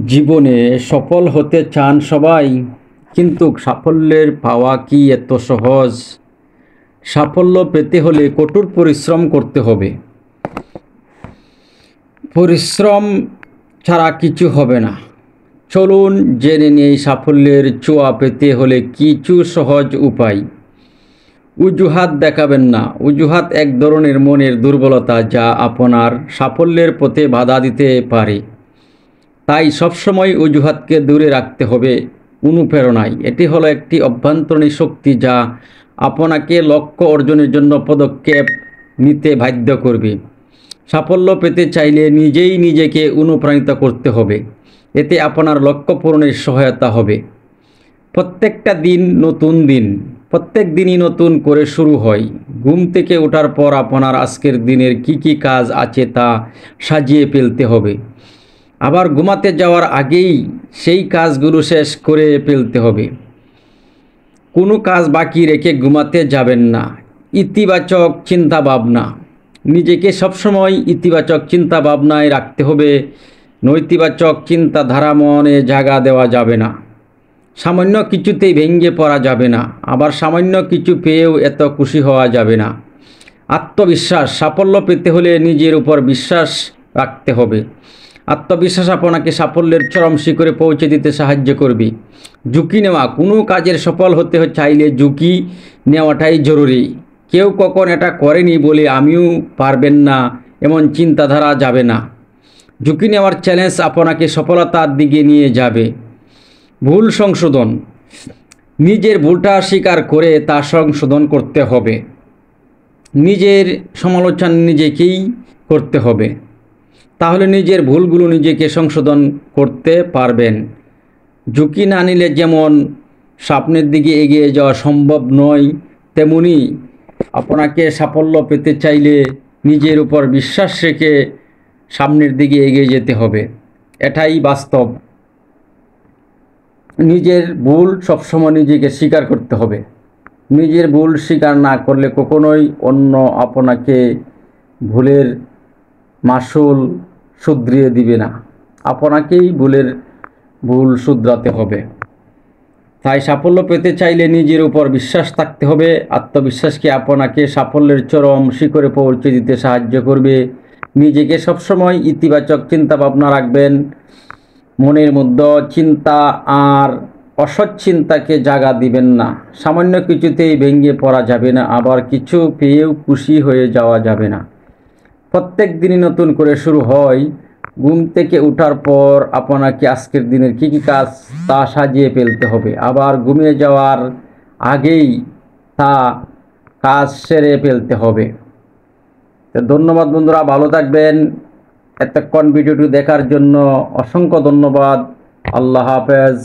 জীবনে সফল হতে চান সবাই, কিন্তু সাফল্যের পাওয়া কি এত সহজ? সাফল্য পেতে হলে কঠোর পরিশ্রম করতে হবে। পরিশ্রম ছাড়া কিছু হবে না। চলুন জেনে নেই সাফল্যের ছোঁয়া পেতে হলে কিছু সহজ উপায়। অজুহাত দেখাবেন না। অজুহাত এক ধরনের মনের দুর্বলতা, যা আপনার সাফল্যের পথে বাধা দিতে পারে। তাই সবসময় অজুহাতকে দূরে রাখতে হবে অনুপ্রেরণায়। এটি হলো একটি অভ্যন্তরীণ শক্তি, যা আপনাকে লক্ষ্য অর্জনের জন্য পদক্ষেপ নিতে বাধ্য করবে। সাফল্য পেতে চাইলে নিজেই নিজেকে অনুপ্রাণিত করতে হবে। এতে আপনার লক্ষ্য পূরণের সহায়তা হবে। প্রত্যেকটা দিন নতুন দিন। প্রত্যেক দিনই নতুন করে শুরু হয়। ঘুম থেকে ওঠার পর আপনার আজকের দিনের কি কাজ আছে তা সাজিয়ে ফেলতে হবে। আবার ঘুমাতে যাওয়ার আগেই সেই কাজগুলো শেষ করে ফেলতে হবে। কোনো কাজ বাকি রেখে ঘুমাতে যাবেন না। ইতিবাচক চিন্তা ভাবনা। নিজেকে সবসময় ইতিবাচক চিন্তা ভাবনায় রাখতে হবে। নৈতিবাচক চিন্তাধারা মনে জায়গা দেওয়া যাবে না। সামান্য কিছুতেই ভেঙে পড়া যাবে না, আবার সামান্য কিছু পেয়েও এত খুশি হওয়া যাবে না। আত্মবিশ্বাস। সাফল্য পেতে হলে নিজের উপর বিশ্বাস রাখতে হবে। আত্মবিশ্বাস আপনাকে সাফল্যের চরম শিখরে পৌঁছে দিতে সাহায্য করবে। ঝুঁকি নেওয়া। কোনো কাজের সফল হতে চাইলে ঝুঁকি নেওয়াটাই জরুরি। কেউ কখন এটা করেনি বলে আমিও পারবেন না, এমন চিন্তাধারা যাবে না। ঝুঁকি নেওয়ার চ্যালেঞ্জ আপনাকে সফলতার দিকে নিয়ে যাবে। ভুল সংশোধন। নিজের ভুলটা স্বীকার করে তা সংশোধন করতে হবে। নিজের সমালোচনা নিজেকেই করতে হবে। তাহলে নিজের ভুলগুলো নিজেকে সংশোধন করতে পারবেন। ঝুঁকি না নিলে যেমন স্বপ্নের দিকে এগিয়ে যাওয়া সম্ভব নয়, তেমনি আপনাকে সাফল্য পেতে চাইলে নিজের উপর বিশ্বাস রেখে সামনের দিকে এগিয়ে যেতে হবে। এটাই বাস্তব। নিজের ভুল সবসময় নিজেকে স্বীকার করতে হবে। নিজের ভুল স্বীকার না করলে কখনোই অন্য আপনাকে ভুলের মাসুল শুধরিয়ে দিবে না। আপনাকেই ভুল শুধরাতে হবে। তাই সাফল্য পেতে চাইলে নিজের উপর বিশ্বাস থাকতে হবে। আত্মবিশ্বাসকে আপনাকে সাফল্যের চরম শিখরে পৌঁছে দিতে সাহায্য করবে। নিজেকে সবসময় ইতিবাচক চিন্তা ভাবনা রাখবেন। মনের মধ্যে চিন্তা আর অসৎ চিন্তাকে জায়গা দিবেন না। সামান্য কিছুতেই ভেঙে পড়া যাবে না, আবার কিছু পেয়েও খুশি হয়ে যাওয়া যাবে না। প্রত্যেক দিনই নতুন করে শুরু হয়। ঘুম থেকে ওঠার পর আপনাকে আজকের দিনের কি কাজ তা সাজিয়ে ফেলতে হবে। আবার ঘুমিয়ে যাওয়ার আগেই তা কাজ সেরে ফেলতে হবে। তো ধন্যবাদ বন্ধুরা, ভালো থাকবেন। এতক্ষণ ভিডিওটি দেখার জন্য অসংখ্য ধন্যবাদ। আল্লাহ হাফেজ।